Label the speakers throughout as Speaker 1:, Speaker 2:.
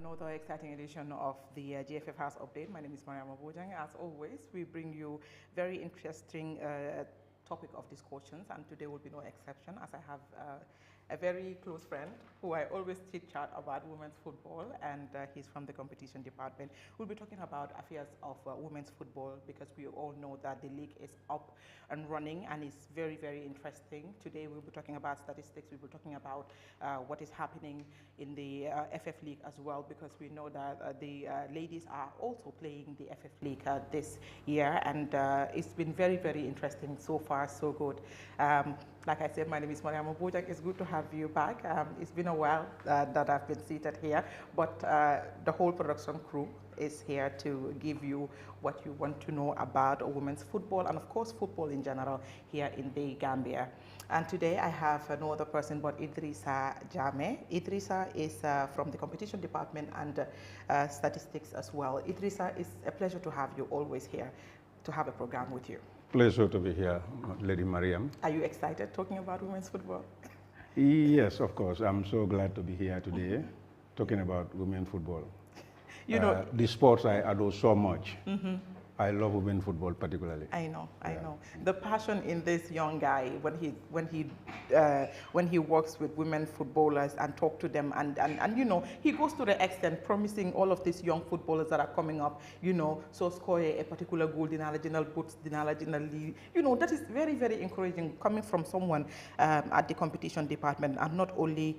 Speaker 1: another exciting edition of the GFF House Update. My name is Mariam Abojang. As always, we bring you very interesting topic of discussions, and today will be no exception, as I have a very close friend who I always chit-chat about women's football, and he's from the competition department. We'll be talking about affairs of women's football, because we all know that the league is up and running and it's very, very interesting. Today we'll be talking about statistics, we'll be talking about what is happening in the FF League as well, because we know that the ladies are also playing the FF League this year, and it's been very, very interesting so far, so good. Like I said, my name is Mariam Abojang. It's good to have you back. It's been a while that I've been seated here, but the whole production crew is here to give you what you want to know about women's football and, of course, football in general here in the Gambia. And today I have no other person but Idrissa Jame. Idrissa is from the competition department and statistics as well. Idrissa, it's a pleasure to have you always here to have a program with you.
Speaker 2: Pleasure to be here, Lady Mariam.
Speaker 1: Are you excited talking about women's football?
Speaker 2: Yes, of course. I'm so glad to be here today talking about women's football.
Speaker 1: You know,
Speaker 2: the sports I adore so much. I love women's football particularly.
Speaker 1: I know. The passion in this young guy when he works with women footballers and talk to them, and you know, he goes to the extent promising all of these young footballers that are coming up, you know, so score a particular goal, dinala boots, dinala, you know, that is very, very encouraging coming from someone at the competition department, and not only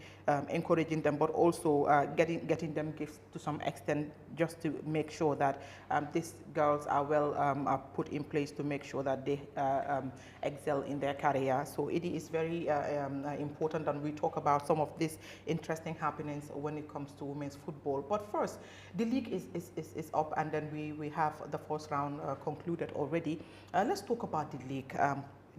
Speaker 1: encouraging them but also getting them gifts to some extent, just to make sure that these girls are well put in place to make sure that they excel in their career. So it is very important that we talk about some of these interesting happenings when it comes to women's football. But first, the league is up, and then we have the first round concluded already. Let's talk about the league.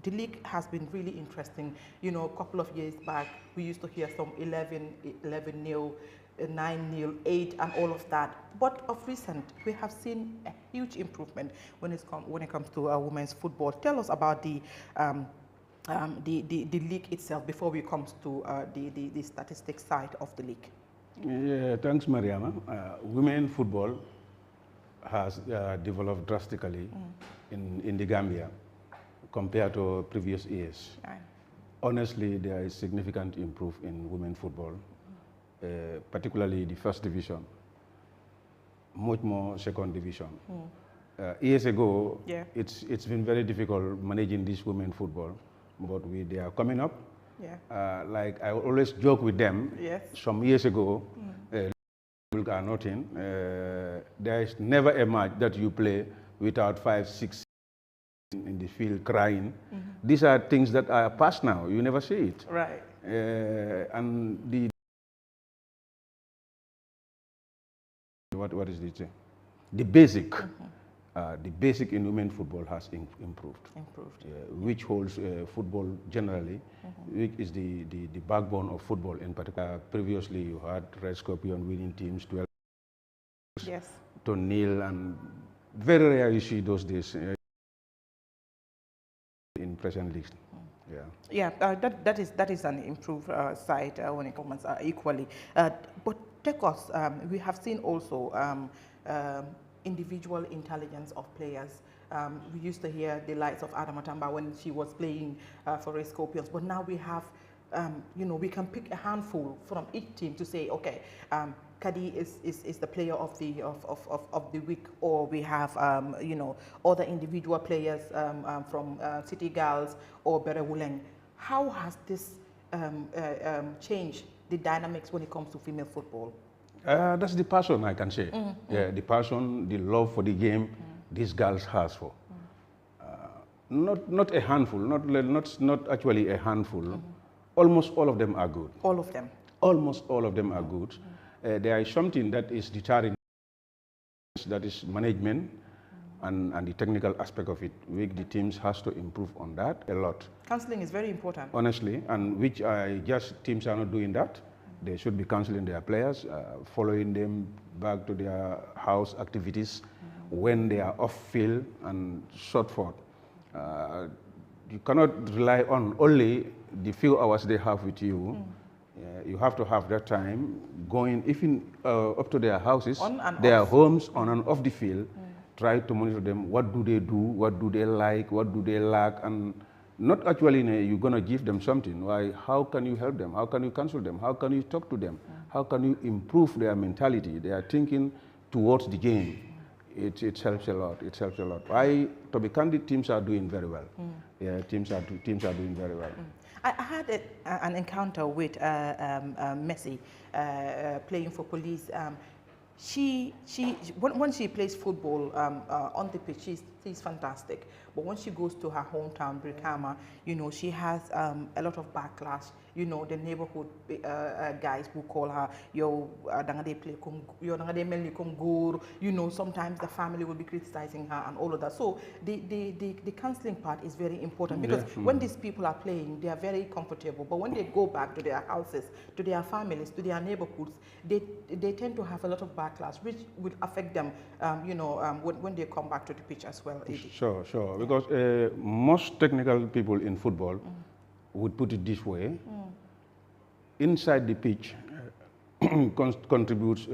Speaker 1: The league has been really interesting. You know, a couple of years back, we used to hear some 11-0, 9-0, 8, and all of that. But of recent, we have seen a huge improvement when it comes to women's football. Tell us about the league itself before we come to the statistics side of the league.
Speaker 2: Yeah, thanks, Mariama. Women's football has developed drastically in the Gambia compared to previous years.
Speaker 1: Right.
Speaker 2: Honestly, there is significant improvement in women's football. Particularly the first division, much more second division. Years ago, it's been very difficult managing this women's football, but they are coming up. Like I always joke with them, some years ago, are nothing. There is never a match that you play without 5, 6 in the field crying. These are things that are past now. You never see it.
Speaker 1: Right.
Speaker 2: And what is it? The basic, the basic in women's football has improved. Which holds football generally, which is the backbone of football in particular. Previously, you had Red Scorpion winning teams 12 to nil, and very rare you see those days in present leagues. That
Speaker 1: is an improved side when it comes equally. But take us, we have seen also individual intelligence of players. We used to hear the likes of Adama Tamba when she was playing for Red Scorpions, but now we have, you know, we can pick a handful from each team to say, okay, Kadi is the player of the week, or we have you know, other individual players from City Girls or Berewuleng. How has this changed the dynamics when it comes to female football?
Speaker 2: That's the passion, I can say. Yeah, the passion, the love for the game these girls has for. Not a handful, not actually a handful. Almost all of them are good.
Speaker 1: All of them?
Speaker 2: Almost all of them are good. There is something that is deterring, that is management and the technical aspect of it, which the teams has to improve on that a lot.
Speaker 1: Counseling is very important.
Speaker 2: Honestly, and which teams are not doing that. They should be counseling their players, following them back to their house activities when they are off field and so forth. You cannot rely on only the few hours they have with you You have to have that time going even up to their houses,
Speaker 1: their
Speaker 2: homes, on and off the field. Try to monitor them. What do they do? What do they like? What do they lack? And not actually you're going to give them something. Why? How can you help them? How can you counsel them? How can you talk to them? How can you improve their mentality, their thinking towards the game? It helps a lot. It helps a lot. To be candid, teams are doing very well. Yeah, teams are doing very well.
Speaker 1: I had an encounter with Messi playing for Police. When she plays football on the pitch, she's fantastic. But when she goes to her hometown, Brikama, she has a lot of backlash. The neighborhood guys who call her, sometimes the family will be criticizing her and all of that. So the counseling part is very important, because when these people are playing, they are very comfortable. But when they go back to their houses, to their families, to their neighborhoods, they tend to have a lot of backlash, which will affect them, when they come back to the pitch as well.
Speaker 2: Sure. Because most technical people in football would put it this way. Inside the pitch constitutes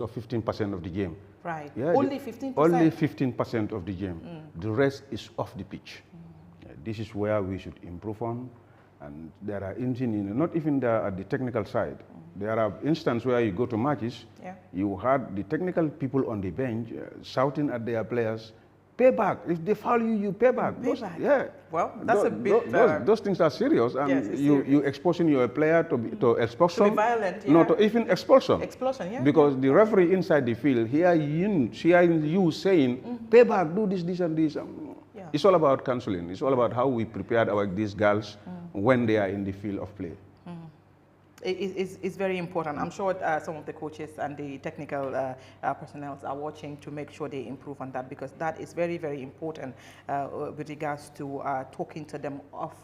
Speaker 2: of 15% of the game.
Speaker 1: Right. Yeah, only 15%?
Speaker 2: Only 15% of the game. The rest is off the pitch. This is where we should improve on. And there are not even at the technical side. There are instances where you go to matches, you had the technical people on the bench shouting at their players, pay back. If they foul you, you pay back.
Speaker 1: Well, that's a bit...
Speaker 2: Those things are serious. And
Speaker 1: yes,
Speaker 2: you exposing your player to expulsion.
Speaker 1: To be violent,
Speaker 2: No, to even expulsion.
Speaker 1: Expulsion, yeah.
Speaker 2: Because the referee inside the field, hearing you saying, pay back, do this, and this. It's all about counseling. It's all about how we prepared these girls when they are in the field of play.
Speaker 1: It's very important. I'm sure some of the coaches and the technical personnel are watching to make sure they improve on that, because that is very, very important with regards to talking to them off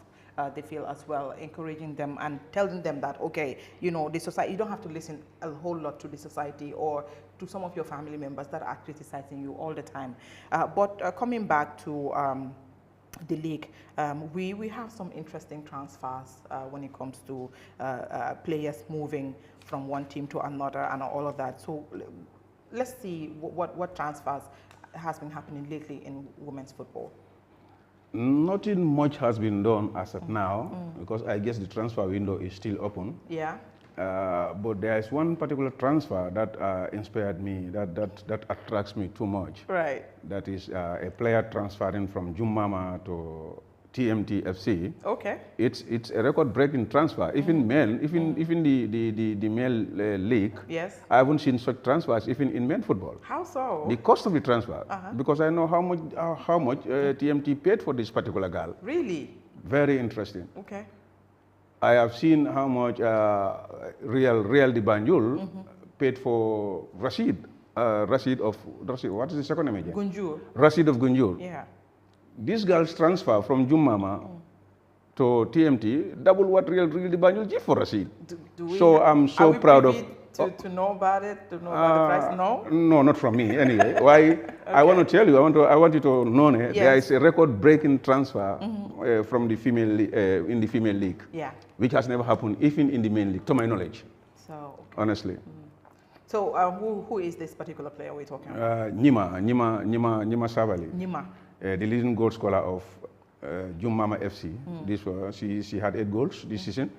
Speaker 1: the field as well, encouraging them and telling them that, okay, the society, you don't have to listen a whole lot to the society or to some of your family members that are criticizing you all the time. But coming back to the league, we have some interesting transfers when it comes to players moving from one team to another and all of that. So let's see what transfers has been happening lately in women's football.
Speaker 2: Nothing much has been done as of now, because I guess the transfer window is still open.
Speaker 1: Yeah.
Speaker 2: But there is one particular transfer that inspired me, that attracts me too much.
Speaker 1: Right.
Speaker 2: That is a player transferring from Jummama to TMT FC.
Speaker 1: Okay.
Speaker 2: It's a record-breaking transfer. Even men, even the male league.
Speaker 1: Yes.
Speaker 2: I haven't seen such transfers even in men football.
Speaker 1: How so?
Speaker 2: The cost of the transfer, because I know how much TMT paid for this particular girl.
Speaker 1: Really?
Speaker 2: Very interesting.
Speaker 1: Okay.
Speaker 2: I have seen how much Real de Banjul paid for Rashid. Rashid, what is the second name again?
Speaker 1: Gunjur.
Speaker 2: Rashid of Gunjur.
Speaker 1: Yeah.
Speaker 2: This girl's transfer from Jummama to TMT double what Real de Banjul give for Rashid. So I'm so proud of...
Speaker 1: To know about it, to know about the price? No?
Speaker 2: No, not from me anyway. Why? Okay. I want to tell you, I want you to know that there is a record-breaking transfer from the female in the female league, which has never happened even in the main league, to my knowledge.
Speaker 1: So,
Speaker 2: honestly.
Speaker 1: So who is this particular player we're talking about?
Speaker 2: Nyima Savali.
Speaker 1: Nyima.
Speaker 2: The leading goal scorer of Jummama FC. She had 8 goals this season.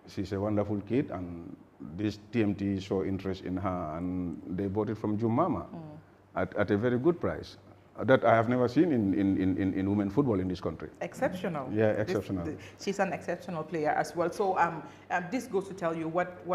Speaker 2: She's a wonderful kid, and this TMT saw interest in her, and they bought it from Jummama at a very good price that I have never seen in women football in this country.
Speaker 1: Exceptional.
Speaker 2: Yeah, exceptional.
Speaker 1: She's an exceptional player as well. So this goes to tell you what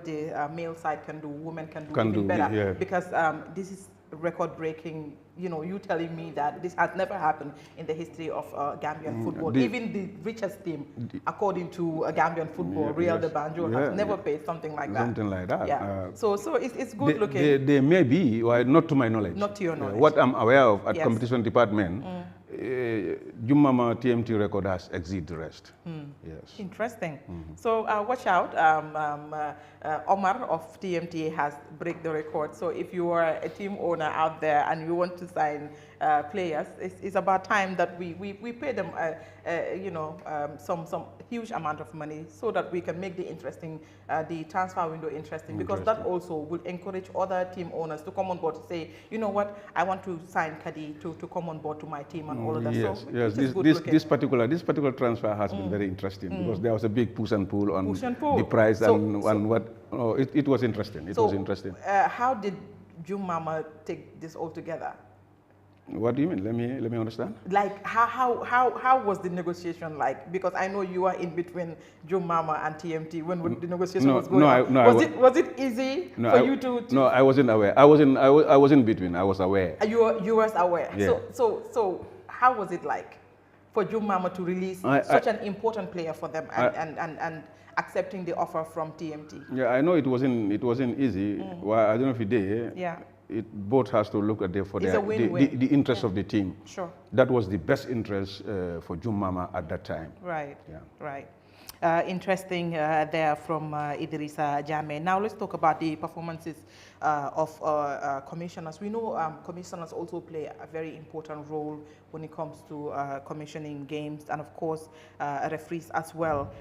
Speaker 1: the male side can do, women can do even better.
Speaker 2: Yeah.
Speaker 1: Because this is record-breaking. You telling me that this has never happened in the history of Gambian football. Even the richest team, according to Gambian football, Real de Banjul, has never paid something like that.
Speaker 2: Something like that.
Speaker 1: Yeah. So it's good looking.
Speaker 2: They may be, not to my knowledge.
Speaker 1: Not to your knowledge.
Speaker 2: What I'm aware of at competition department, Jummama TMT record has exceeded the rest. Yes.
Speaker 1: Interesting. So watch out. Omar of TMT has break the record. So if you are a team owner out there and you want to sign players, it's about time that we pay them, some huge amount of money so that we can make the transfer window interesting, because that also will encourage other team owners to come on board to say, you know what, I want to sign Kadi to come on board to my team and all of that.
Speaker 2: Yes,
Speaker 1: so
Speaker 2: yes. This particular transfer has been very interesting because there was a big push and pull on the price and what. Oh, it was interesting. It was interesting.
Speaker 1: How did Jummama take this all together?
Speaker 2: What do you mean? Let me understand.
Speaker 1: Like how was the negotiation like? Because I know you are in between Jummama and TMT when the negotiation was going on. Was it easy for you to?
Speaker 2: No, I wasn't aware. I was in between. I was aware.
Speaker 1: You were aware.
Speaker 2: Yeah.
Speaker 1: So how was it like for Jummama to release such an important player for them and accepting the offer from TMT?
Speaker 2: Yeah, I know it wasn't easy. Well, I don't know if it did.
Speaker 1: Yeah.
Speaker 2: It both has to look at the interest of the team.
Speaker 1: Sure.
Speaker 2: That was the best interest for Jummama at that time.
Speaker 1: Right.
Speaker 2: Yeah.
Speaker 1: Right. Interesting there from Idrissa Jammeh. Now let's talk about the performances of commissioners. We know commissioners also play a very important role when it comes to commissioning games, and of course referees as well.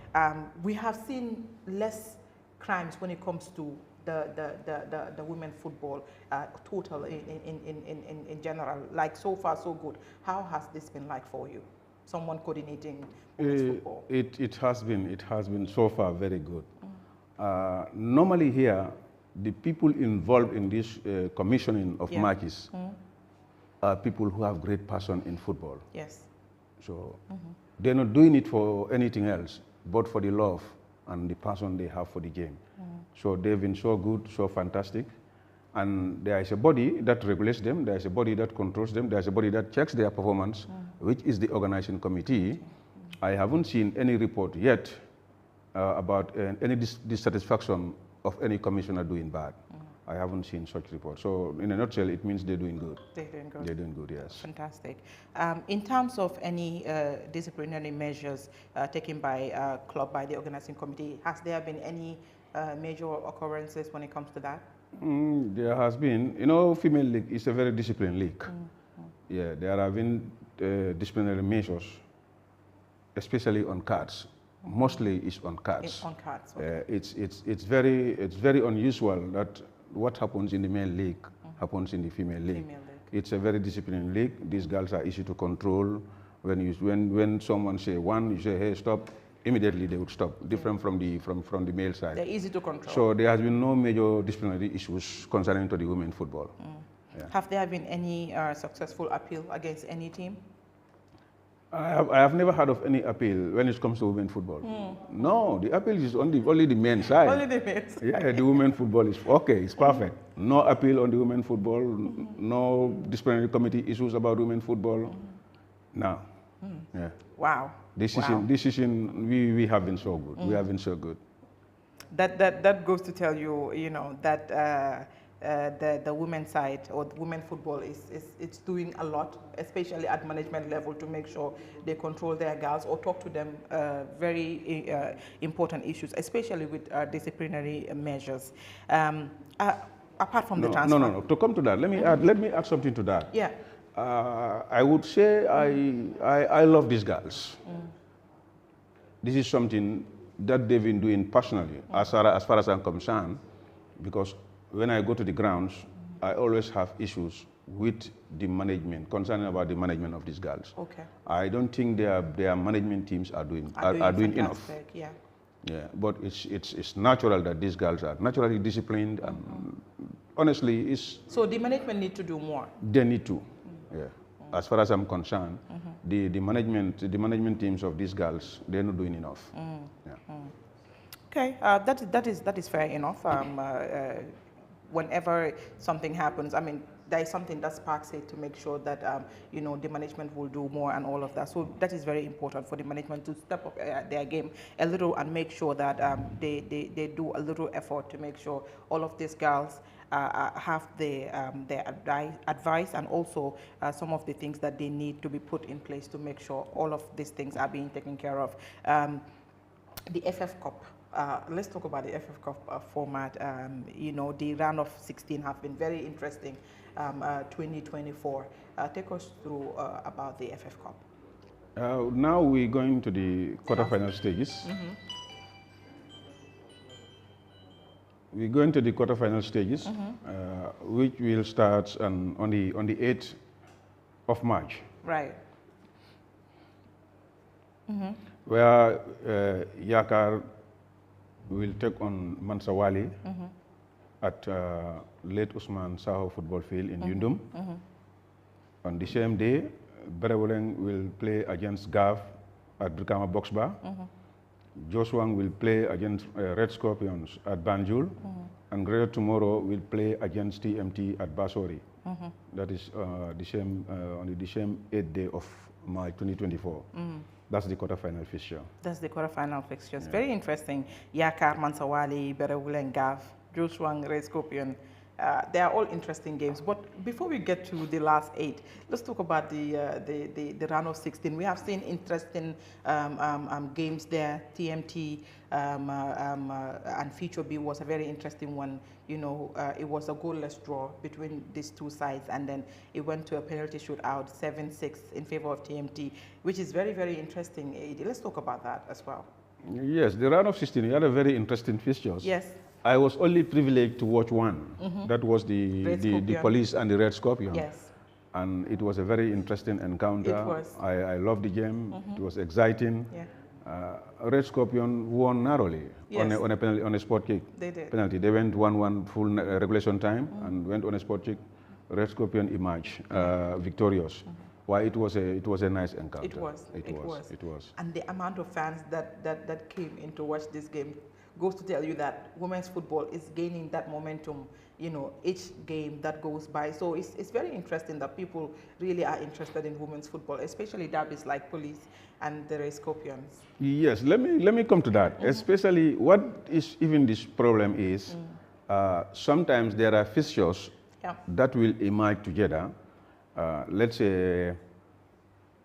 Speaker 1: We have seen less crimes when it comes to the women football total in general. Like so far so good. How has this been like for you? Someone coordinating women's football?
Speaker 2: It has been so far very good. Normally here, the people involved in this commissioning of matches are people who have great passion in football.
Speaker 1: Yes.
Speaker 2: So they're not doing it for anything else, but for the love and the passion they have for the game. So they've been so good, so fantastic. And there is a body that regulates them, there is a body that controls them, there is a body that checks their performance, which is the organizing committee. I haven't seen any report yet about any dissatisfaction of any commissioner doing bad. I haven't seen such report. So in a nutshell, it means they're doing good.
Speaker 1: They're doing good.
Speaker 2: They're doing good, yes.
Speaker 1: Fantastic. In terms of any disciplinary measures taken by club, by the organizing committee, has there been any major occurrences when it comes to that?
Speaker 2: There has been. Female league is a very disciplined league. Yeah, there have been disciplinary measures, especially on cards. Mostly it's on cards.
Speaker 1: On cards. Okay.
Speaker 2: It's very unusual that what happens in the male league happens in the female league. It's a very disciplined league. These girls are easy to control. When someone say one, you say, hey, stop. Immediately they would stop. Different from the male side.
Speaker 1: They're easy to control.
Speaker 2: So there has been no major disciplinary issues concerning to the women football. Yeah.
Speaker 1: Have there been any successful appeal against any team?
Speaker 2: I have never heard of any appeal when it comes to women football. No, the appeal is only the men's side.
Speaker 1: Only the men's.
Speaker 2: Yeah, the women football is okay, it's perfect. No appeal on the women football, no disciplinary committee issues about women football. No. Yeah.
Speaker 1: Wow.
Speaker 2: This season, we have been so good. We have been so good.
Speaker 1: That goes to tell you, that the women's side or the women football it's doing a lot, especially at management level, to make sure they control their girls or talk to them very important issues, especially with disciplinary measures. Apart from the transfer.
Speaker 2: No. To come to that, let me add something to that.
Speaker 1: Yeah.
Speaker 2: I would say I love these girls. This is something that they've been doing personally, as far as I'm concerned, because when I go to the grounds, I always have issues with the management, concerning about the management of these girls.
Speaker 1: Okay.
Speaker 2: I don't think their management teams are doing enough.
Speaker 1: Yeah.
Speaker 2: Yeah, but it's natural that these girls are naturally disciplined, and honestly, it's.
Speaker 1: So the management need to do more.
Speaker 2: They need to. Yeah. As far as I'm concerned, the management teams of these girls, they're not doing enough. Yeah.
Speaker 1: Okay, that is fair enough. Whenever something happens, I mean, there is something that sparks it to make sure that the management will do more and all of that. So that is very important for the management to step up their game a little and make sure that they do a little effort to make sure all of these girls have their advice and also some of the things that they need to be put in place to make sure all of these things are being taken care of. The FF Cup. Let's talk about the FF Cup format. You know, the round of 16 have been very interesting. 2024. Take us through about the FF Cup.
Speaker 2: Now we're going to the quarterfinal stages. We're going to the quarterfinal stages, which will start on the 8th of March.
Speaker 1: Right.
Speaker 2: Where Yakar will take on Mansawali at Late Usman Saho Football Field in Yundum. On the same day, Berewoleng will play against Gav at Brikama Box Bar. Joswang will play against Red Scorpions at Banjul. And Greater Tomorrow will play against TMT at Basori. That is on the same 8th day of March 2024. That's the quarterfinal fixture.
Speaker 1: That's the quarterfinal fixtures. Yeah. Very interesting. Yakar, Mansawali, Berewoleng, Gav, Joswang, Red Scorpion. They are all interesting games. But before we get to the last 8, let's talk about the round of 16. We have seen interesting games there. TMT and Future B was a very interesting one. You know, it was a goalless draw between these two sides, and then it went to a penalty shootout, 7-6 in favor of TMT, which is very, very interesting. Let's talk about that as well.
Speaker 2: Yes, the round of 16, we had a very interesting fixtures.
Speaker 1: Yes.
Speaker 2: I was only privileged to watch one. That was the Police and the Red Scorpion.
Speaker 1: Yes.
Speaker 2: And it was a very interesting encounter.
Speaker 1: It was.
Speaker 2: I loved the game. It was exciting.
Speaker 1: Yeah.
Speaker 2: Red Scorpion won narrowly on a penalty, on a spot kick.
Speaker 1: They did.
Speaker 2: Penalty. They went 1-1 full regulation time and went on a spot kick. Red Scorpion emerged victorious. Why it was a nice encounter.
Speaker 1: It was.
Speaker 2: It was.
Speaker 1: And the amount of fans that came in to watch this game goes to tell you that women's football is gaining that momentum, you know, each game that goes by. So it's very interesting that people really are interested in women's football, especially derbies like Police and the Red Scorpions. Yes,
Speaker 2: let me come to that. Especially what is even this problem is sometimes there are fixtures that will emerge together. Let's say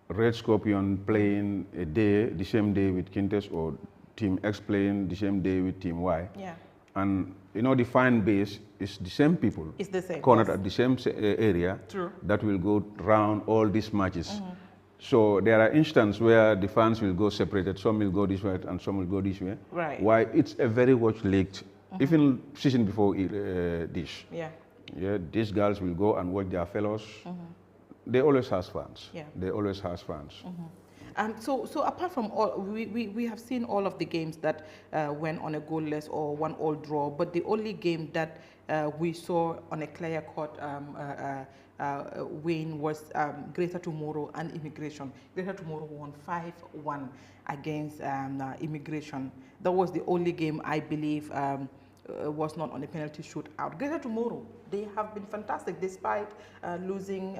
Speaker 2: Red Scorpion playing the same day with Kintes, or Team X playing the same day with Team Y.
Speaker 1: Yeah.
Speaker 2: And you know, the fan base is the same people.
Speaker 1: It's the same.
Speaker 2: Cornered at the same area.
Speaker 1: True.
Speaker 2: That will go round all these matches. So there are instances where the fans will go separated. Some will go this way and some will go this way.
Speaker 1: Right.
Speaker 2: Why it's a very watch league. Even season before this.
Speaker 1: Yeah.
Speaker 2: Yeah. These girls will go and watch their fellows. They always has fans.
Speaker 1: Yeah.
Speaker 2: They always has fans.
Speaker 1: So apart from all, we have seen all of the games that went on a goalless or 1-1 draw, but the only game that we saw on a clear-cut win was Greater Tomorrow and Immigration. Greater Tomorrow won 5-1 against Immigration. That was the only game, I believe, was not on a penalty shootout. Greater Tomorrow, they have been fantastic despite losing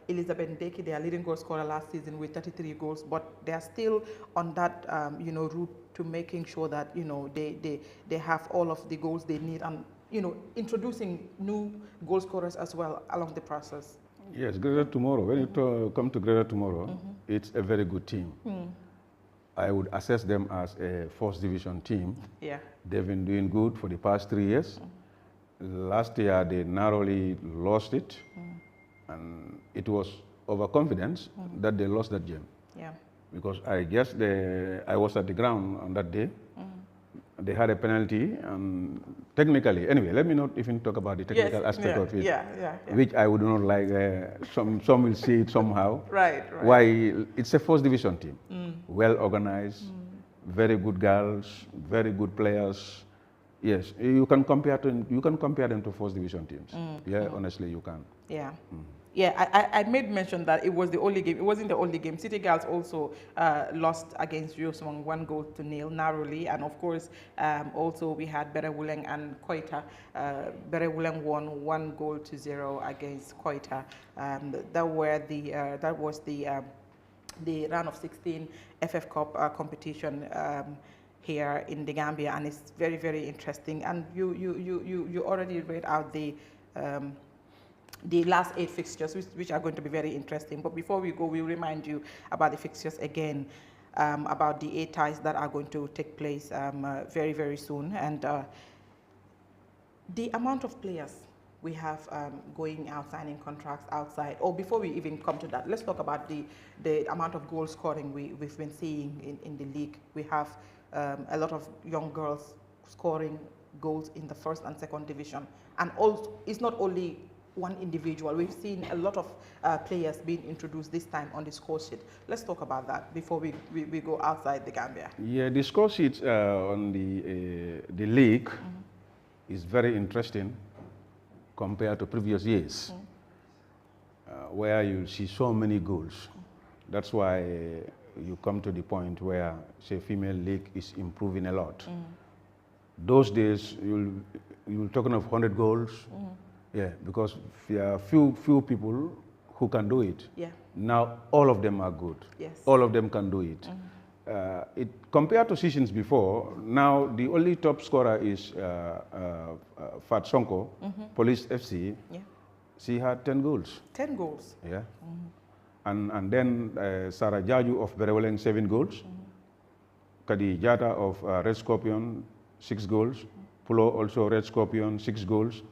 Speaker 1: Elizabeth Ndeki, their leading goal scorer last season with 33 goals, but they are still on that you know, route to making sure that, you know, they have all of the goals they need, and, you know, introducing new goal scorers as well along the process.
Speaker 2: Yes, Greater Tomorrow. When you come to Greater Tomorrow, it's a very good team. I would assess them as a first division team.
Speaker 1: Yeah.
Speaker 2: They've been doing good for the past 3 years. Last year, they narrowly lost it. And it was overconfidence that they lost that game.
Speaker 1: Yeah.
Speaker 2: Because I guess I was at the ground on that day. They had a penalty, and technically, anyway, let me not even talk about the technical aspect of it, which I would not like. Some will see it somehow.
Speaker 1: Right.
Speaker 2: Why? It's a first division team, well organized, very good girls, very good players. Yes, you can compare them to first division teams. Honestly, you can.
Speaker 1: Yeah. Yeah, I made mention that it was the only game. It wasn't the only game. City Girls also lost against Yoswang 1-0 narrowly. And of course, also we had Berewoleng and Koita. Berewoleng won 1-0 against Koita. That was the round of 16 FF Cup competition. here in the Gambia, and it's very, very interesting. And you already read out the last 8 fixtures, which are going to be very interesting. But before we go, we'll remind you about the fixtures again, about the 8 ties that are going to take place very, very soon. And the amount of players we have going out, signing contracts outside. Or before we even come to that, let's talk about the amount of goal scoring we've been seeing in the league. We have a lot of young girls scoring goals in the first and second division. And also, it's not only one individual. We've seen a lot of players being introduced this time on the score sheet. Let's talk about that before we go outside the Gambia.
Speaker 2: Yeah, the score sheet on the league is very interesting compared to previous years, where you see so many goals. That's why you come to the point where, say, female league is improving a lot. Those days, you're talking of 100 goals. Yeah, because there are few people who can do it.
Speaker 1: Yeah.
Speaker 2: Now all of them are good.
Speaker 1: Yes.
Speaker 2: All of them can do it. Compared to seasons before, now the only top scorer is Fat Sonko, Police FC. Yeah. She had 10 goals.
Speaker 1: 10 goals.
Speaker 2: Yeah. And then Sarah Jaju of Bereweleng, 7 goals. Kadi Jata of Red Scorpion, 6 goals. Pulo also Red Scorpion, 6 goals.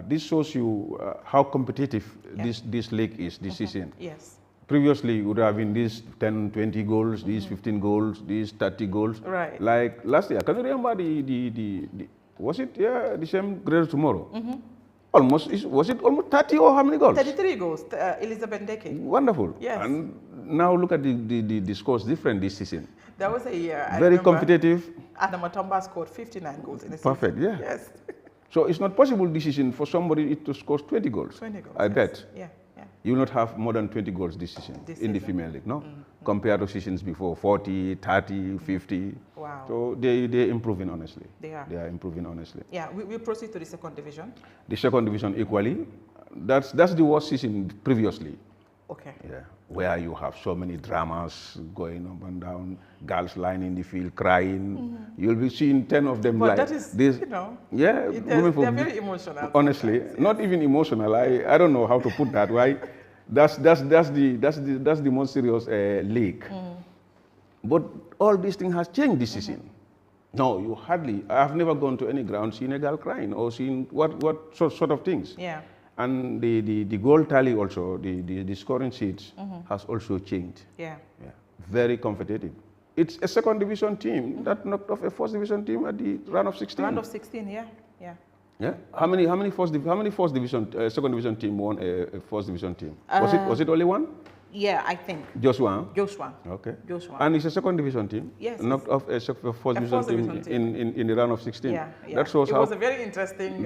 Speaker 2: This shows you how competitive this league is this season.
Speaker 1: Yes.
Speaker 2: Previously, it would have been these 10, 20 goals, these 15 goals, these 30 goals.
Speaker 1: Right.
Speaker 2: Like last year, can you remember was it the same Greater Tomorrow? Almost, was it almost 30 or how many goals?
Speaker 1: 33 goals, Elizabeth Ndeke.
Speaker 2: Wonderful.
Speaker 1: Yes.
Speaker 2: And now look at the scores different this season.
Speaker 1: There was a year,
Speaker 2: very competitive.
Speaker 1: Adam Matomba scored 59 goals in a season.
Speaker 2: Perfect, yeah.
Speaker 1: Yes.
Speaker 2: So it's not possible this season for somebody to score 20 goals.
Speaker 1: 20 goals,
Speaker 2: I bet.
Speaker 1: Yeah, yeah.
Speaker 2: You will not have more than 20 goals this season in the female league, no? Compared to seasons before, 40, 30, 50.
Speaker 1: Wow.
Speaker 2: So they're improving, honestly.
Speaker 1: They are.
Speaker 2: They are improving, honestly.
Speaker 1: Yeah, we'll proceed to the second division.
Speaker 2: The second division equally. That's the worst season previously.
Speaker 1: Okay.
Speaker 2: Yeah, where you have so many dramas going up and down, girls lying in the field crying. You'll be seeing 10 of them
Speaker 1: but
Speaker 2: like
Speaker 1: that is,
Speaker 2: this.
Speaker 1: You know,
Speaker 2: yeah,
Speaker 1: they're very emotional.
Speaker 2: Honestly, not even emotional. I don't know how to put that. Right? That's the most serious league. But all these things has changed this season. No, you hardly. I've never gone to any ground seen a girl crying or seen what sort of things.
Speaker 1: Yeah.
Speaker 2: And the goal tally also, the scoring sheets has also changed.
Speaker 1: Yeah.
Speaker 2: Yeah. Very competitive. It's a second division team that knocked off a first division team at the round of 16.
Speaker 1: Round of 16, yeah. Yeah.
Speaker 2: Yeah. How many second division team won a first division team? Was it only one?
Speaker 1: Yeah, I think.
Speaker 2: Joshua.
Speaker 1: Okay. Joshua.
Speaker 2: And it's a second division team.
Speaker 1: Yes.
Speaker 2: Knocked off a first division team in the round of 16.
Speaker 1: Yeah.
Speaker 2: That shows
Speaker 1: it was a very interesting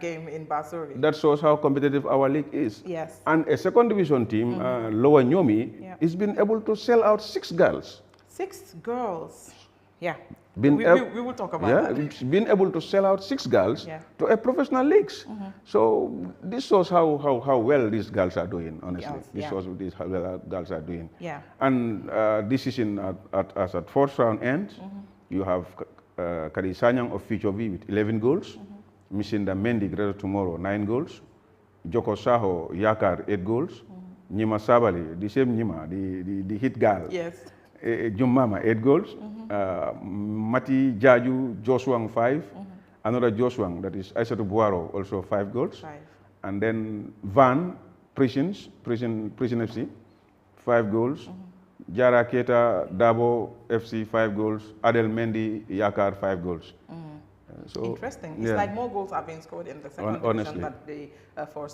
Speaker 1: game in Basuri.
Speaker 2: That shows how competitive our league is.
Speaker 1: Yes.
Speaker 2: And a second division team, Lower Nyomi, has been able to sell out 6 girls.
Speaker 1: 6 girls. Yeah. We will talk about that.
Speaker 2: It's been able to sell out 6 girls to a professional leagues. So this shows how well these girls are doing, honestly.
Speaker 1: Yes,
Speaker 2: this shows how well girls are doing.
Speaker 1: Yeah.
Speaker 2: And this season, at fourth round end, you have Kari Sanyang of Future V with 11 goals, Misinda Mendy Greater Tomorrow 9 goals, Joko Saho Yakar 8 goals, Nima Sabali, the same Nima, the hit girl.
Speaker 1: Yes.
Speaker 2: Jummama 8 goals, Mati Jaju Joshua 5, another Joshua, that is Aissatou Buaro, also 5 goals, and then Van Prison FC 5 goals, Jara Keta Dabo FC 5 goals, Adel Mendy Yakar 5 goals. So,
Speaker 1: interesting. It's like more goals are being scored in the second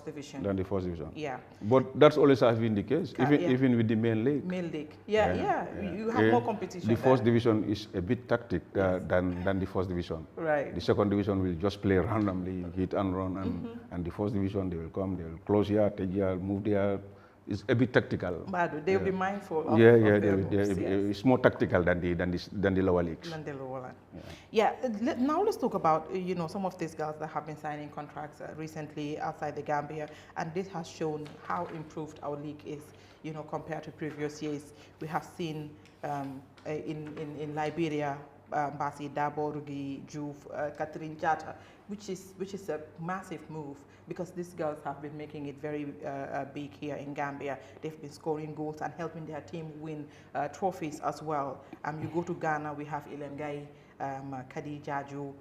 Speaker 1: division than the first division. Yeah.
Speaker 2: But that's always has been the case, even with the main league.
Speaker 1: Main league. Yeah. You have more competition.
Speaker 2: The first division is a bit tactic than the first division.
Speaker 1: Right.
Speaker 2: The second division will just play randomly, hit and run, and the first division they will come, they will close here, take here, move there. It's a bit tactical.
Speaker 1: But they'll be mindful of
Speaker 2: it's more tactical than the lower leagues.
Speaker 1: Than the lower league. Now let's talk about some of these girls that have been signing contracts recently outside the Gambia, and this has shown how improved our league is, compared to previous years. We have seen in Liberia, Mbasi Dabo, Rugi Diouf, Catherine Jata, which is a massive move because these girls have been making it very big here in Gambia. They've been scoring goals and helping their team win trophies as well. You go to Ghana, we have Ilengai, Khadija Ju,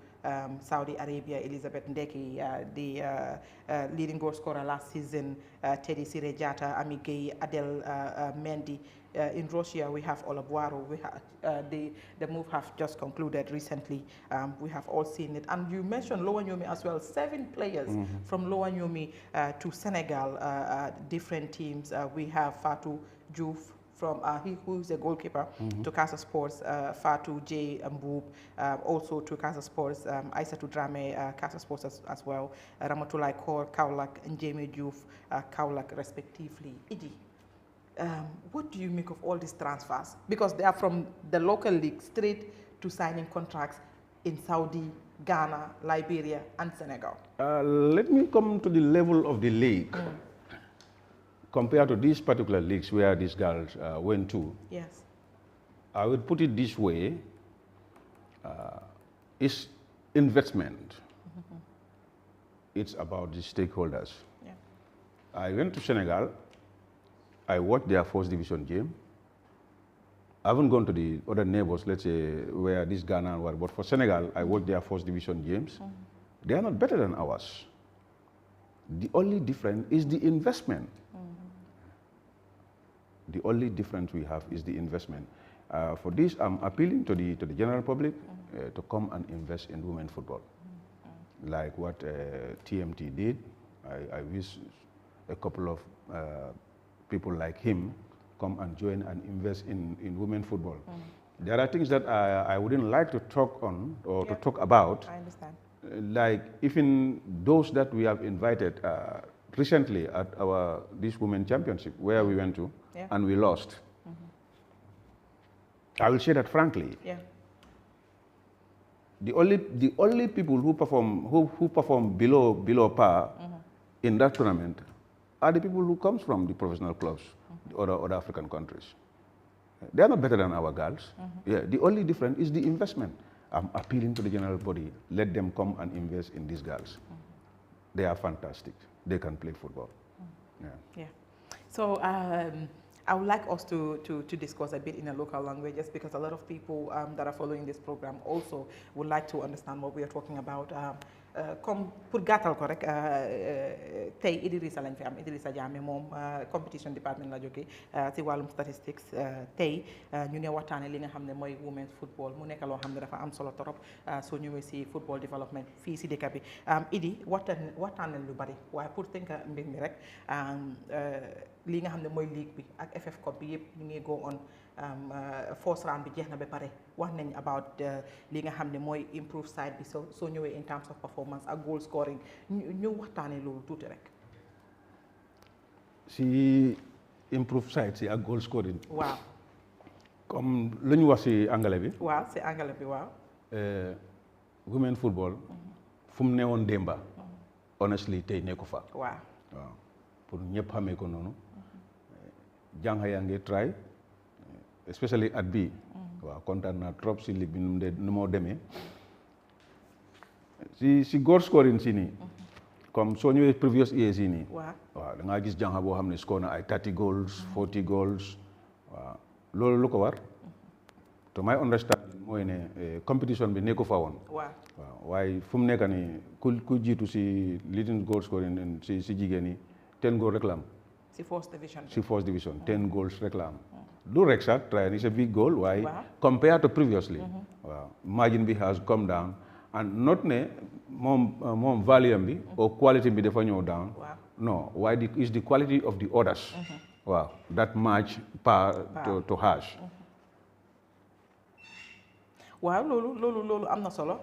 Speaker 1: Saudi Arabia, Elizabeth Ndeki, the leading goal scorer last season, Teddy Sirejata, Amigay, Adel Mendy. In Russia, we have Olabuaro. We have the move have just concluded recently. We have all seen it. And you mentioned Lower Nyomi as well. 7 players from Lower Nyomi to Senegal, different teams. We have Fatou Diouf from who is a goalkeeper to Casa Sports, Fatou J. Mboub, also to Casa Sports, Aissatou Drame, Casa Sports as well, Ramatulai Kor, Kaulak, and Jamie Diouf, Kaulak, respectively. Idi, what do you make of all these transfers? Because they are from the local league straight to signing contracts in Saudi, Ghana, Liberia, and Senegal.
Speaker 2: Let me come to the level of the league. Compared to these particular leagues where these girls went to.
Speaker 1: Yes.
Speaker 2: I would put it this way, it's investment. It's about the stakeholders.
Speaker 1: Yeah.
Speaker 2: I went to Senegal, I watched their first division game. I haven't gone to the other neighbors, let's say, where this Ghana were, but for Senegal, I watched their first division games. They are not better than ours. The only difference is the investment. The only difference we have is the investment. For this, I'm appealing to the general public to come and invest in women's football, like what TMT did. I wish a couple of people like him come and join and invest in women's football. There are things that I wouldn't like to talk on or to talk about.
Speaker 1: I understand.
Speaker 2: Like even those that we have invited recently at this women's championship where we went to, and we lost. I will say that frankly.
Speaker 1: Yeah.
Speaker 2: The only people who perform below par in that tournament are the people who comes from the professional clubs, other African countries. They are not better than our girls. Yeah. The only difference is the investment. I'm appealing to the general body. Let them come and invest in these girls. They are fantastic. They can play football. Yeah.
Speaker 1: Yeah. So I would like us to discuss a bit in a local language, just because a lot of people that are following this program also would like to understand what we are talking about. Comme pour gàttal ko rek tey Idrissa lañ fi am Idrissa Jammeh moom competition department la jógee ci wàllum statistics tey ñu ngi waxtaane li nga xam ne mooy women's football mu nekk loo xam ne dafa am solo torop soo ñëwee ci football development fii ci dëkk bi Idi waxtaan nañ lu bari waaye pour tënk mbir mi rek li nga xam ne mooy league bi ak FF Cup bi yëpp ñu ngi go on first round bi jeex na ba pare wax nañ about li nga xam ne mooy improve side bi soo ñëwee in terms of performance ak goal scoring ñu waxtaanee loolu tuuti rek.
Speaker 2: si improve side si ak goal scoring.
Speaker 1: waaw.
Speaker 2: comme lu ñu wax si anglais bi.
Speaker 1: waaw si anglais bi waaw.
Speaker 2: women football. fu mu newoon démba. honestly tey nekku fa.
Speaker 1: waaw.
Speaker 2: waaw pour ñëpp xamee ko noonu. jànq yaa ngi try. especially at bii. waaw kontaan naa trop si ligue bi nu moo demee. si goal scoring si nii. comme soo ñëwee previous years yi nii. waaw da ngaa gis jànq boo xam ne score na ay 30 goals 40 goals. waaw loolu lu ko war. to my understanding mooy ne competition bi nekku fa woon. waaw waaye fu mu nekk nii ku jiitu si leading goal scoring si jigéen ñi 10 goals rek la am.
Speaker 1: si first division.
Speaker 2: si first division 10 goals rek la am. du rek sax try is a big goal waaye compared to previously. waaw margin bi has come down and not ne moom value bi or quality bi dafa ñëw down. no waaye is the quality of the others. waaw that match par to hash.
Speaker 1: waaw loolu am na solo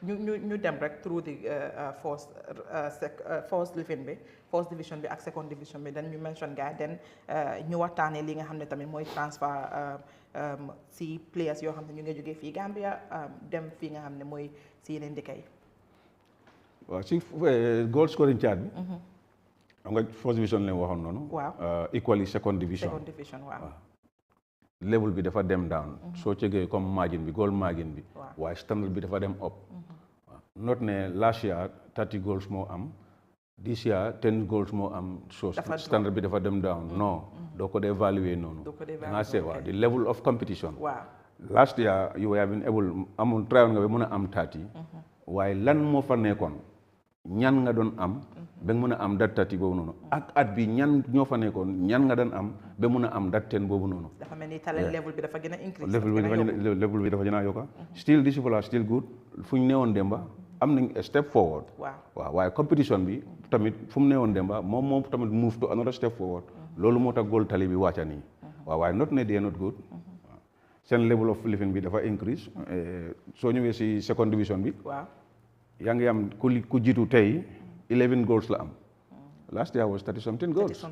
Speaker 1: ñu dem rek through the first division bi ak second division bi then ñu mention gars then ñu waxtaanee li nga xam ne tamit mooy transfer si players yoo xam ne ñu ngi jógee fii Gambia dem fii nga xam ne mooy si yeneen dëkk yi.
Speaker 2: waaw si goal scoring chart bi. xam nga first division lañ waxoon noonu.
Speaker 1: waaw
Speaker 2: equally second division.
Speaker 1: waaw.
Speaker 2: level bi dafa dem down soo cegee comme margin bi goal margin bi waaye standard bi dafa dem up not ne last year 30 goals moo am this year 10 goals moo am so standard bi dafa dem down non doo ko dee évaluer noonu nga see waaw the level of competition last year you have been able amul try nga ba mën a am 30 waaye lan moo fa nekkoon ñan nga doon am ba mën a am dat 30 boobu noonu ak at bi ñan ñoo fa nekkoon ñan nga doon am ba mën a am dat 10 boobu noonu
Speaker 1: dafa mel ni talent level bi dafa gën a increase
Speaker 2: level bi dafa gën a yokka still these people are still good fu ñu newoon demba am nañ a step forward waaw waaye competition bi tamit fu mu newoon demba moom tamit move to another step forward loolu moo tax goal tali bi wàcca nii waaw waaye not ne they are not good seen level of living bi dafa increase soo ñëwee si second division bi yaa ngi am ku jiitu tey 11 goals la am last year was 30 something goals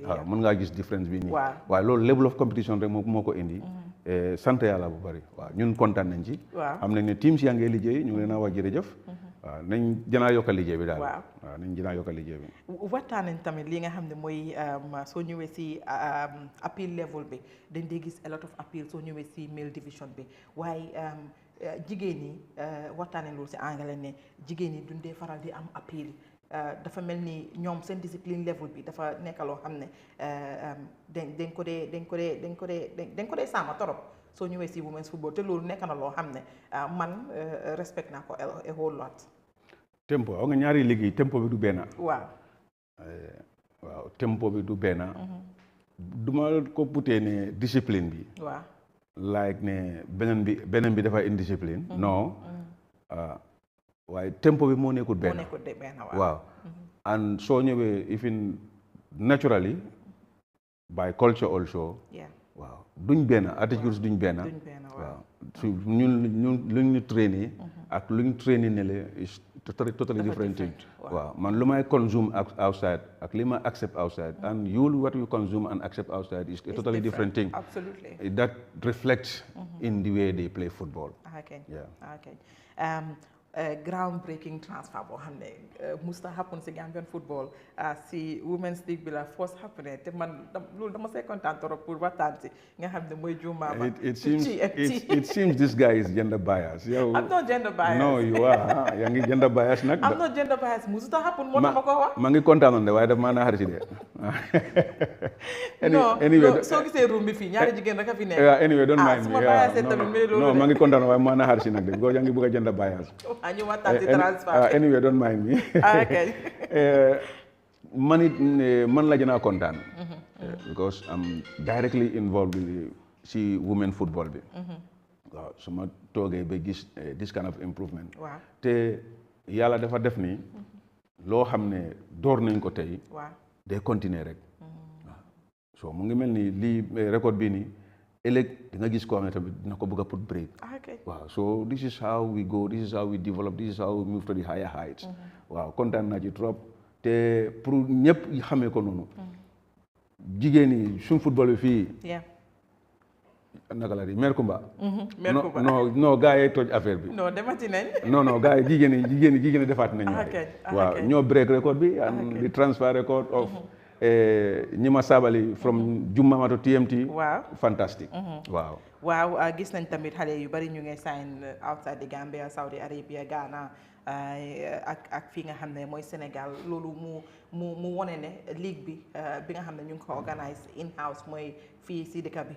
Speaker 2: waaw mën ngaa gis différence bi nii waaye loolu level of competition rek moo ko indi sant yàlla bu bari waaw ñun kontaan nañ ci xam nañ ne teams yaa ngi liggéey ñu ngi leen a wax jërëjëf waaw nañ gën a yokk liggéey bi daal waaw nañ gën a yokk liggéey bi
Speaker 1: waxtaan nañ tamit li nga xam ne mooy soo ñëwee si appeal level bi dañ dee gis a lot of appeal soo ñëwee si male division bi waaye jigéen ñi waxtaan nañ loolu si anglais ne jigéen ñi duñ dee faral di am appeal dafa mel ni ñoom seen discipline level bi dafa nekk loo xam ne dañ ko dee sàmm torop soo ñëwee si women's football te loolu nekk na loo xam ne man respect naa ko a whole lot.
Speaker 2: tempo aw nga ñaari liggéey tempo bi du benn.
Speaker 1: waaw
Speaker 2: tempo bi du benn. duma ko putee ne discipline bi.
Speaker 1: waaw
Speaker 2: like ne beneen bi dafa indiscipline. non. waaye tempo bi moo nekkul benn. waaw and soo ñëwee even naturally by culture also. waaw duñ benn attitudes duñ benn. waaw su ñun luñ ñu traîner ak luñ traîner ne le is totally different thing. waaw man lu may consume outside ak li ma accept outside and you what you consume and accept outside is a totally different thing.
Speaker 1: Absolutely.
Speaker 2: That reflects in the way they play football.
Speaker 1: Okay. Groundbreaking transfer boo xam ne musta happen si Gambian football si Women's League bi la first happen te man loolu dama see kontaan trop pour waxtaan si nga xam ne mooy Juma Mama.
Speaker 2: It seems this guy is gender biased.
Speaker 1: I'm not gender biased.
Speaker 2: No, you are. yaa ngi gender biased nag.
Speaker 1: I'm not gender biased musta happen moo tax ma ko wax.
Speaker 2: maa ngi kontaanoon de waaye daf maa naxari si de.
Speaker 1: non soo gisee room bi fii ñaari jigéen rek a fi nekk.
Speaker 2: anyway don't mind me.
Speaker 1: su ma biasee tamit mais loolu
Speaker 2: non maa ngi kontaan waaye maa naxari si nag de yaa ngi bëgg a gender biased.
Speaker 1: ñu waxtaan ci transfert
Speaker 2: anyway don't mind me.
Speaker 1: Okay.
Speaker 2: man la gën a kontaan. Because I'm directly involved si women football bi. waaw su ma toogee ba gis this kind of improvement.
Speaker 1: waaw
Speaker 2: te yàlla dafa def ni loo xam ne door nañ ko tey.
Speaker 1: waaw
Speaker 2: day continuer rek. waaw so mu ngi mel ni lii record bii nii. ëllëg di nga gis koo xam ne tamit dina ko bëgg a put break. waaw so this is how we go, this is how we develop, this is how we move to the higher heights. waaw kontaan naa ci trop te pour ñëpp xamee ko noonu. jigéen ñi suñ football bi fii. naka la di Mère Kumba. non gars yi toj affaire bi.
Speaker 1: non demati nañ.
Speaker 2: non gars yi jigéen ñi defaat nañ. waaw ñoo break record bi and the transfer record of. Ñima Sabali from Juma Mama to TMT.
Speaker 1: waaw
Speaker 2: fantastic. waaw
Speaker 1: gis nañ tamit xale yu bari ñu ngi sign outside the Gambia, Saudi Arabia, Ghana ak fi nga xam ne mooy Sénégal loolu mu wone ne ligue bi nga xam ne ñu ngi ko organise in house mooy fii si dëkk bi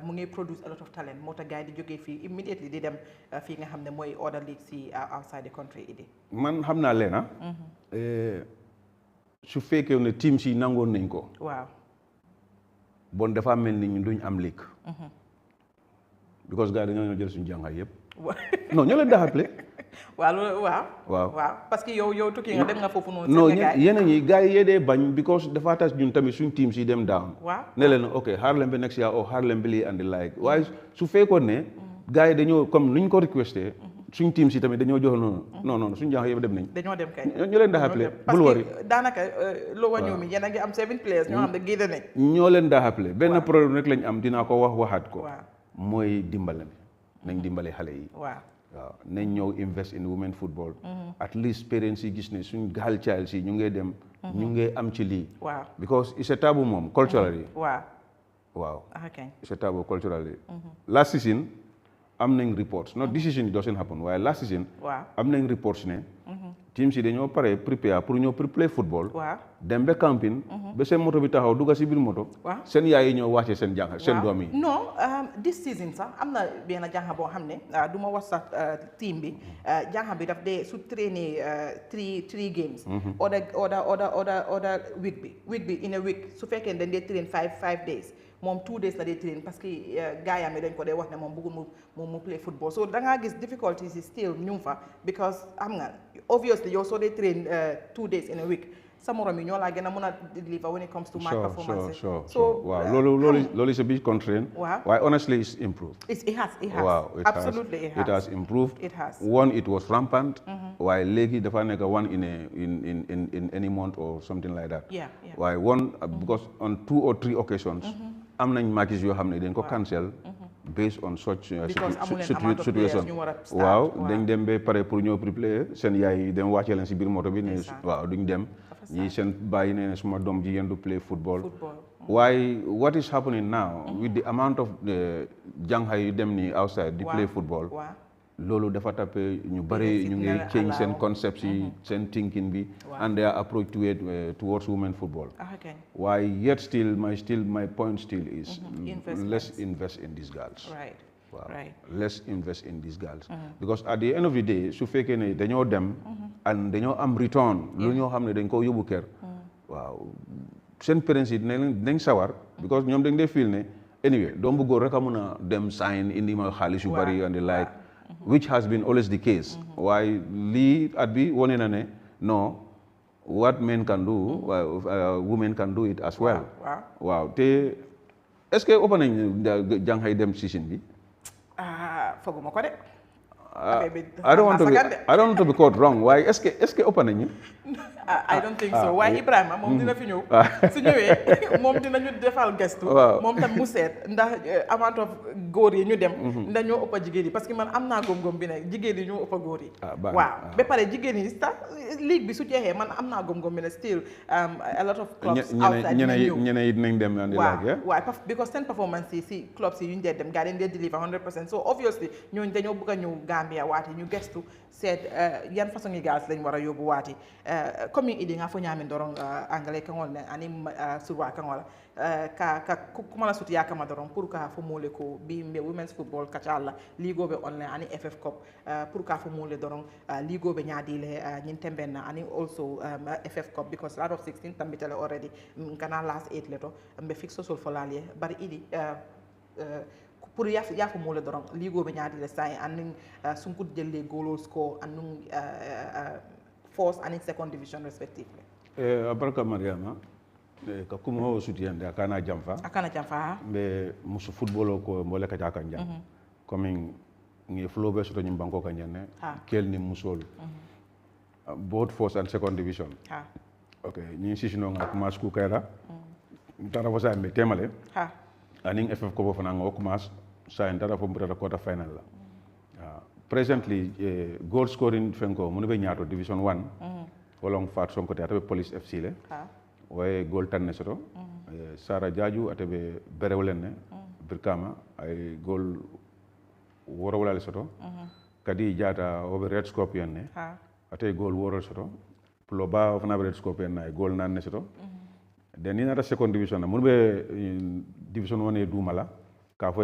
Speaker 1: mu ngi produce a lot of talent moo tax gars yi di jógee fii immediately di dem fii nga xam ne mooy other league si outside the country idi
Speaker 2: man xam naa leena su fekkee ne team si nangoon nañ ko.
Speaker 1: waaw.
Speaker 2: bon dafa mel ni ñun duñ am ligue. because gars yi dañoo jël suñu jàngaay yëpp. non ñoo leen daxaple.
Speaker 1: waaw parce que yow tukki nga dem nga foofu noonu.
Speaker 2: non yeneen ñi gars yi yee bañ because dafa tas ñun tamit suñ team si dem down.
Speaker 1: waaw
Speaker 2: ne leen ok xaar leen ba next year o xaar leen ba lii andi like waaye su fekkoon ne. gars yi dañoo comme nuñ ko requesté. suñ team si tamit dañoo jox noonu. non suñ jàng yëpp dem nañ.
Speaker 1: dañoo dem kay.
Speaker 2: ñoo daa xaple bul wari
Speaker 1: parce que daanaka loo wa ñoom yéen a ngi am 7 players ñoo xam ne génne nañ.
Speaker 2: ñoo leen daa xaple benn problème rek lañ am dinaa ko waxaat ko. mooy dimbale mi nañ dimbale xale yi. waaw nañ ñëw invest in women football. at least parents yi gis ne suñ gaal child si ñu ngee dem. ñu ngee am ci lii.
Speaker 1: waaw
Speaker 2: because it's a taboo moom culturally.
Speaker 1: waaw
Speaker 2: Wow.
Speaker 1: Okay.
Speaker 2: Setabo culturally. Last season, am nañ reports. Not this season it doesn't happen. While last season,
Speaker 1: Wow.
Speaker 2: am nañ reports ne. Teams yi dañoo pare prepare pour ñoo play football.
Speaker 1: Wow.
Speaker 2: Dem ba camping. Ba seen moto bi taxaw dugga si biir moto.
Speaker 1: Wow.
Speaker 2: Seen yaay yi ñoo wàcce seen jàng seen doom yi.
Speaker 1: No, this season sax am na benn jànga boo xam ne du ma wax sax team bi jànga bi daf dee su traîner three games. Other week bi in a week su fekkee dañ dee train five days. moom 2 days la dee train parce que gaayam yi dañ ko dee wax ne moom bëggul mu play football so da ngaa gis difficulties yi still ñu fa because am nga obviously yow soo dee train 2 days in a week sa morom yi ñoo laa gën a mën a deliver when it comes to match performance.
Speaker 2: So waaw loolu is a big constraint.
Speaker 1: Waaw.
Speaker 2: Waaye honestly it's improved.
Speaker 1: It has.
Speaker 2: Wow,
Speaker 1: Absolutely it has.
Speaker 2: It has improved.
Speaker 1: It has.
Speaker 2: One, it was rampant. Waaye léegi dafa nekk one in any month or something like that.
Speaker 1: Yeah.
Speaker 2: Waaye one because on 2 or 3 occasions. am nañ matches yoo xam ne dañ ko cancel. based on such situation. waaw dañ dem ba pare pour ñëw prepare seen yaay yi dem wàccee leen si biir moto bi ne waaw duñ dem ñii seen bàyyi ne suma doom ji yéen du play football. Why what is happening now with the amount of jànxa yu dem ni outside di play football. loolu dafa tappe ñu bëri ñu ngi change seen concepts yi seen thinking bi and their approach to it towards women football. Why yet still my point still is let's invest in these girls. Wow. Let's invest in these girls. Because at the end of the day su fekkee ne dañoo dem and dañoo am return lu ñoo xam ne dañ ko yóbbu kër waaw seen parents yi dinañ sawar because ñoom dañ dee feel ne anyway doom bu góor rek a mun a dem sign indi ma xaalis yu bëri and the like which has been always the case. Waaye lii at bi wane na ne no what men can do women can do it as well. Waaw te est-ce que ëpp nañ jànxay dem season bi.
Speaker 1: Foguma ko de.
Speaker 2: I don't want to be caught wrong. Why est-ce que ëpp nañu.
Speaker 1: I don't think so. Waaye Ibrahima moom dina fi ñëw. Su ñëwee moom dinañu defal gestu. Moom tam mu seet ndax amount of góor yi ñu dem. ndax ñoo ëpp jigéen yi parce que man am naa góom-góom bi ne jigéen yi ñoo ëpp góor yi. waaw ba pare jigéen yi sax ligue bi su jeexee man am naa góom-góom bi ne still a lot of clubs outside
Speaker 2: ñeneen yi dinañ dem and
Speaker 1: waaw because seen performance yi si clubs yi yu ñu dee dem gaa dañ dee deliver 100% so obviously ñooñu dañoo bëgg a ñëw Gambia waati ñu gestu seet yan façon yi gaals lañ war a yóbbu waati comme idi nga fo ñaami dorong anglais kangol ne ani surwa kangola ka kumala suti yakama dorong pour ka fo mole ko bi mbe women's football kachala ligo be online ani FF Cup pour ka fo mole dorong ligo be nyaadile nyin tembenna ani also FF Cup because out of 16 tambitale already kana last 8 leto mbe fixo sol folalie bari idi pour yafo mole dorong ligo be nyaadile sai anin sunkut jelle goal score anun first and in second division respectively.
Speaker 2: Abaraka Mariama ka kuma ho sutiyande akana jamfa be musu football ko mbole ka jaka njam comme ngi flobe soto nyim banko ka nyane kel ni musol both first and second division okay ni sisino nga kuma sku kayra tara fo sa mbe temale aning FF ko fana nga okumas sa ndara fo mbura quarter final la presently goal scoring fenko munu be ñaato division 1 wolong fat sonko te atabe police FC le way goal tanne soto Sara Jaju atabe berewlenne Birkama ay goal woro wala soto kadi jata obe Red Scorpion ne atay goal woro soto plo ba fana Red Scorpion ay goal nanne soto den ni nata second division munu be division 1 e dumala ka fo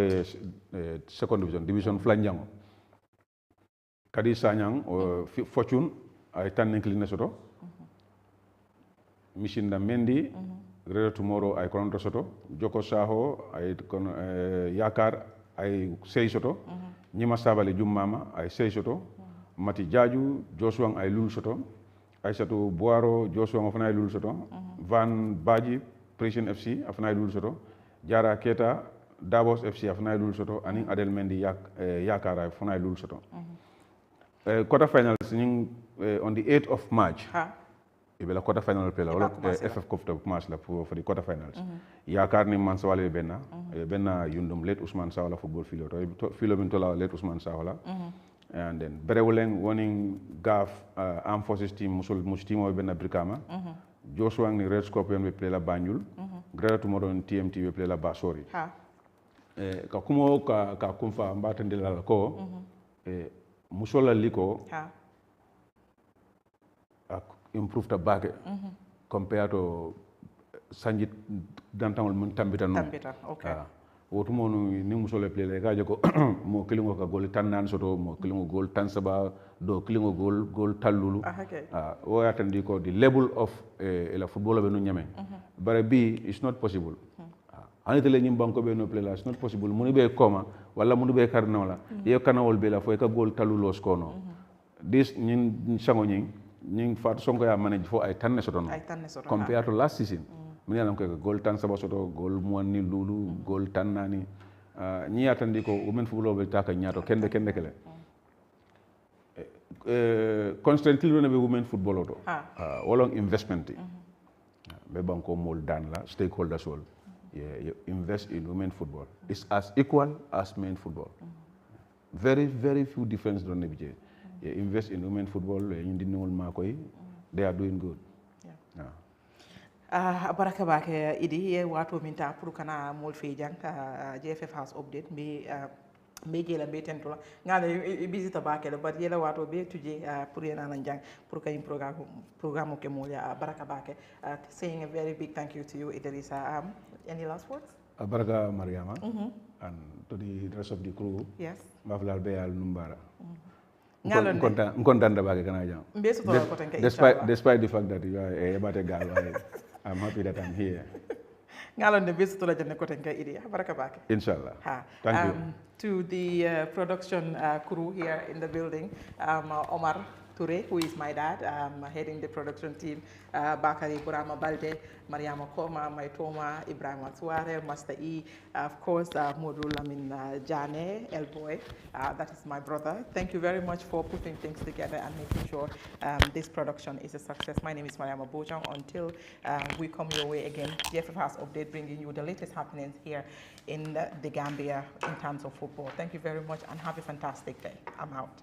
Speaker 2: second division flanjango kadi Sanyang Fortune ay tannen kline soto Mishinda Mendi Redo Tomorrow ay kono soto Joko Saho ay kono Yakar ay sey soto Nyima Sabale Jummama ay sey soto Mati Jaju Joshua ay lul soto Aissatou Boaro Joshua afana ay lul soto Van Baji Prison FC afana ay lul soto Jara Keta Davos FC afana ay lul soto aning Adel Mendi Yakar ay afana ay lul soto quarter finals on the 8th of March. Ibela quarter final play la FF Cup match la for the quarter finals. Yakar ni man sawale benna yundum late Usman Sawala football filo bin tola late Usman Sawala. And then Berewlen winning GAF Armed Forces team musul team o benna Brikama. Joshua ni Red Scorpion be play la Banjul. grata tomorrow TMT we play la basori
Speaker 1: ha
Speaker 2: ka kumo ka kumfa mbatande la ko musola liko
Speaker 1: ha
Speaker 2: improve ta bake compared to sanjit dantangol mun tambita no
Speaker 1: okay
Speaker 2: wotu monu ni musole play ka joko mo kilingo ka gol tan nan soto mo kilingo gol tan saba do kilingo gol tallulu
Speaker 1: okay
Speaker 2: o atandi ko the level of la football be no nyame bare bi it's not possible anite le nyim banko be no play la it's not possible muni be koma wala muni be karnola ye kanawol be la fo ka gol tallulo skono this nyin sango nyin fat sonko ya manage fo ay tanne soto no compared to last season mini alam ko gol tan saba soto gol muanni lulu gol tan nani ñi atandi ko women football be taka ñaato kende kele constantly no be women football oto wolong investment be banko mol dan la stakeholders all you invest in women football it's as equal as men football very few difference don ne bi invest in women football ñi dinol makoy they are doing good
Speaker 1: baraka bake idi wato minta pour kana mol fe jang JFF House update be jela be tentola ngala visita bake but yela wato be tuje pour yana nan jang pour kay programme ke molia baraka bake saying a very big thank you to you Idrissa. Any last words?
Speaker 2: Baraka Mariama and to the rest of the crew.
Speaker 1: Yes.
Speaker 2: Maflal be al numbara.
Speaker 1: Nkontan
Speaker 2: da bake kana jang. Despite the fact that you are a bate gal I'm happy that I'm here.
Speaker 1: Ngalon de besuto la jenne koten kay idi baraka bake.
Speaker 2: Inshallah. Thank you.
Speaker 1: To the production crew here in the building, Omar Toure, who is my dad, heading the production team, Bakari Burama Balde, Mariama Koma, Maitoma, Ibrahim Atsuare, Master E, of course, Modu Lamin Jane, Elboy, that is my brother. Thank you very much for putting things together and making sure this production is a success. My name is Mariama Bojang. Until we come your way again, JFF House Update bringing you the latest happenings here in the Gambia in terms of football. Thank you very much and have a fantastic day. I'm out.